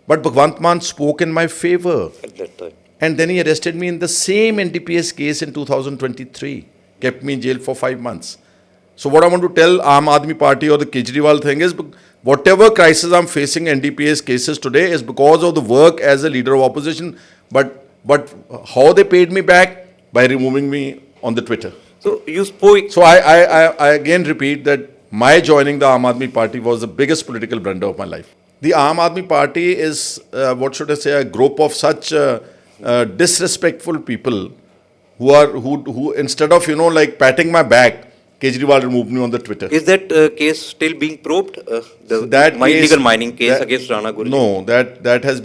But Bhagwant Mann spoke in my favor. At that time. And then he arrested me in the same NDPS case in 2023. Kept me in jail for 5 months. So what I want to tell Aam Aadmi Party or the Kejriwal thing is, whatever crisis I'm facing NDPS cases today is because of the work as a leader of opposition. But how they paid me back? By removing me on the Twitter. So you spoke. So I again repeat that my joining the Aam Aadmi Party was the biggest political blunder of my life. The Aam Aadmi Party is, what should I say, a group of such disrespectful people who instead of, like patting my back, Kejriwal removed me on the Twitter. Is that case still being probed? That illegal mining case against Rana Gurjeet? No, that has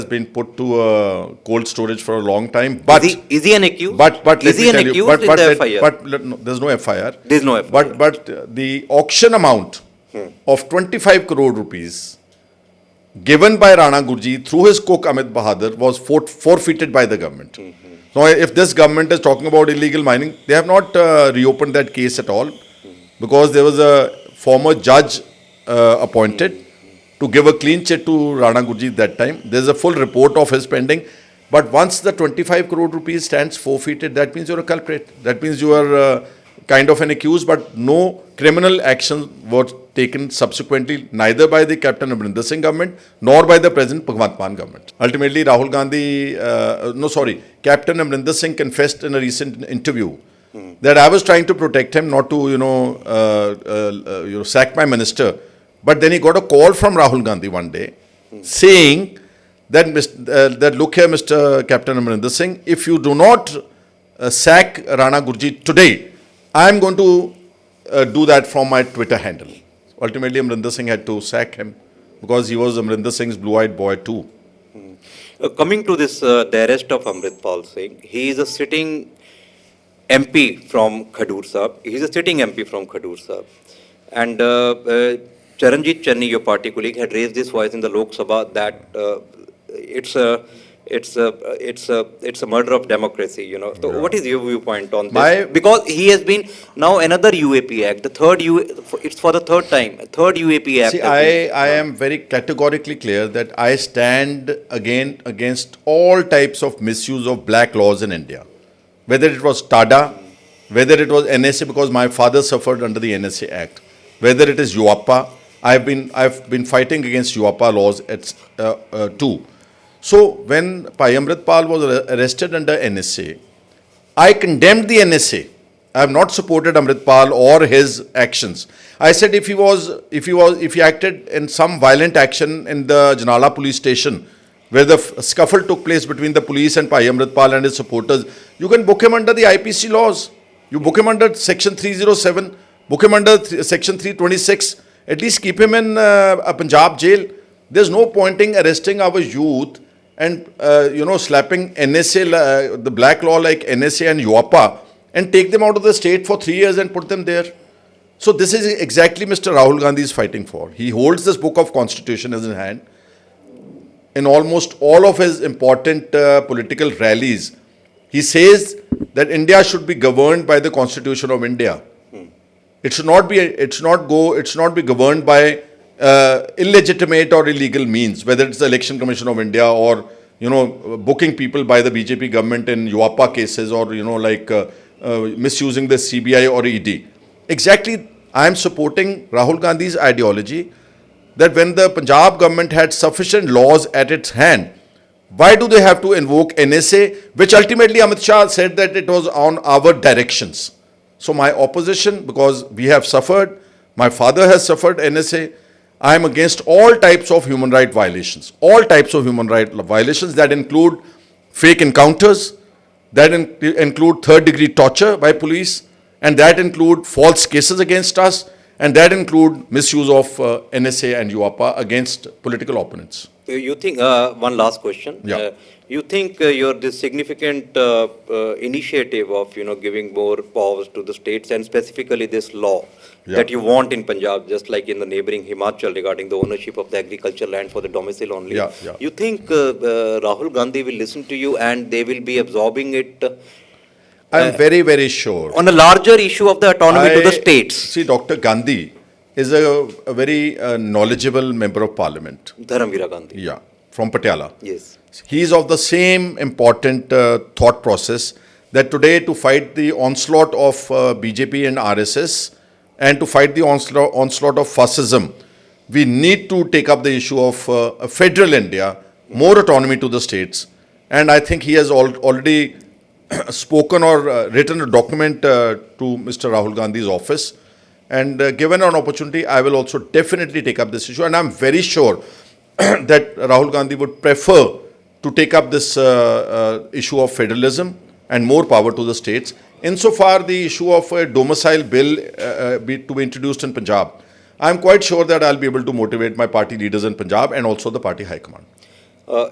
been put to cold storage for a long time. But is he an accused? But let is me he an tell you, accused in the FIR? no, there's no FIR. There's no FIR. But the auction amount of 25 crore rupees given by Rana Gurjeet through his cook Amit Bahadur was forfeited by the government. Now, if this government is talking about illegal mining, they have not reopened that case at all, because there was a former judge appointed to give a clean chit to Rana Gurjeet that time. There's a full report of his pending. But once the 25 crore rupees stands forfeited, that means you're a culprit. That means you are kind of an accused, but no criminal action was taken subsequently, neither by the Captain Amrinder Singh government nor by the present Bhagwant Mann government. Ultimately, Rahul Gamdhi, Captain Amrinder Singh confessed in a recent interview that I was trying to protect him, not to sack my minister. But then he got a call from Rahul Gamdhi one day saying that look here, Mr. Captain Amrinder Singh, if you do not sack Rana Gurjeet today, I am going to do that from my Twitter handle. Ultimately, Amrinder Singh had to sack him because he was Amrinder Singh's blue-eyed boy too. Coming to this, the arrest of Amritpal Singh, he is a sitting MP from Khadur Sahib. He is a sitting MP from Khadur Sahib. And Charanjit Channi, your party colleague, had raised this voice in the Lok Sabha that it's a murder of democracy, So what is your viewpoint on this? Because he has been now another UAP Act, it's for the third time, a third UAP Act. See, I am very categorically clear that I stand against all types of misuse of black laws in India. Whether it was TADA, whether it was NSA, because my father suffered under the NSA Act, whether it is UAPA, I've been fighting against UAPA laws too. So when Pai Amritpal was arrested under NSA, I condemned the NSA. I have not supported Amritpal or his actions. I said if he acted in some violent action in the Janala police station, where the scuffle took place between the police and Pai Amritpal and his supporters, you can book him under the IPC laws. You book him under section 307, book him under section 326. At least keep him in a Punjab jail. There's no pointing arresting our youth and slapping NSA, the black law like NSA and UAPA, and take them out of the state for 3 years and put them there. So this is exactly Mr. Rahul Gamdhi is fighting for. He holds this book of constitution in his hand. In almost all of his important political rallies, he says that India should be governed by the Constitution of India. It should not be governed by illegitimate or illegal means, whether it's the Election Commission of India or, booking people by the BJP government in UAPA cases or, misusing the CBI or ED. Exactly, I am supporting Rahul Gandhi's ideology that when the Punjab government had sufficient laws at its hand, why do they have to invoke NSA, which ultimately Amit Shah said that it was on our directions. So my opposition, because we have suffered, my father has suffered NSA, I am against all types of human right violations. All types of human right violations that include fake encounters, that include third-degree torture by police, and that include false cases against us, and that include misuse of NSA and UAPA against political opponents. You think, one last question. Yeah. You think this significant initiative of, giving more powers to the states and specifically this law that you want in Punjab, just like in the neighboring Himachal regarding the ownership of the agricultural land for the domicile only. Yeah. You think Rahul Gandhi will listen to you and they will be absorbing it? I am very, very sure. On a larger issue of the autonomy to the states. See, Dr. Gandhi is a very knowledgeable member of parliament. Dharamveera Gandhi. Yeah, from Patiala. Yes. He is of the same important thought process that today to fight the onslaught of BJP and RSS and to fight the onslaught of fascism, we need to take up the issue of a federal India, more autonomy to the states. And I think he has already spoken or written a document to Mr. Rahul Gandhi's office. And given an opportunity, I will also definitely take up this issue. And I'm very sure that Rahul Gandhi would prefer to take up this issue of federalism and more power to the states. Insofar the issue of a domicile bill to be introduced in Punjab, I'm quite sure that I'll be able to motivate my party leaders in Punjab and also the party high command.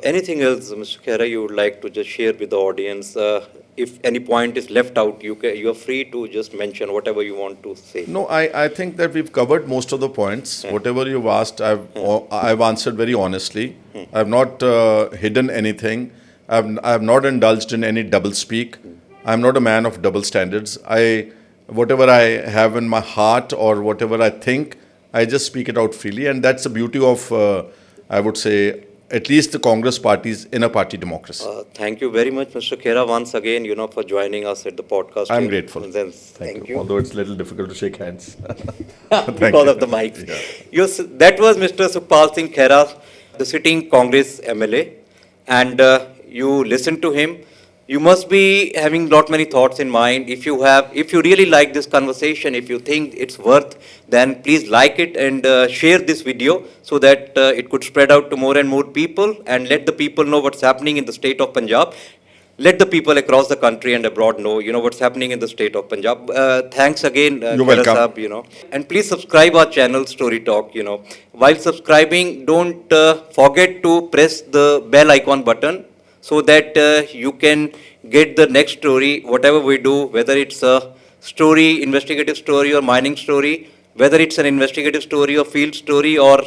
Anything else, Mr. Khaira, you would like to just share with the audience? If any point is left out, you are free to just mention whatever you want to say. No, I think that we've covered most of the points. Whatever you've asked, I've answered very honestly. I've not hidden anything. I've not indulged in any double speak. I'm not a man of double standards. Whatever I have in my heart or whatever I think, I just speak it out freely. And that's the beauty of, I would say, at least the Congress party's inner party democracy. Thank you very much, Mr. Khaira, once again, for joining us at the podcast. I'm grateful. Thank you. Although it's a little difficult to shake hands. Because of the mics. Yeah. That was Mr. Sukhpal Singh Khaira, the sitting Congress MLA. And you listened to him. You must be having lot many thoughts in mind. If you really like this conversation, if you think it's worth, then please like it and share this video so that it could spread out to more and more people and let the people know what's happening in the state of Punjab. Let the people across the country and abroad know, what's happening in the state of Punjab. Thanks again, You're welcome. Sahab, And please subscribe our channel, Story Talk, While subscribing, don't forget to press the bell icon button, so that you can get the next story, whatever we do, whether it's a story, investigative story or mining story, whether it's an investigative story or field story or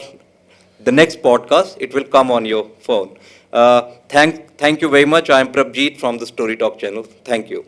the next podcast, it will come on your phone. Thank you very much. I am Prabjeet from the Story Talk channel. Thank you.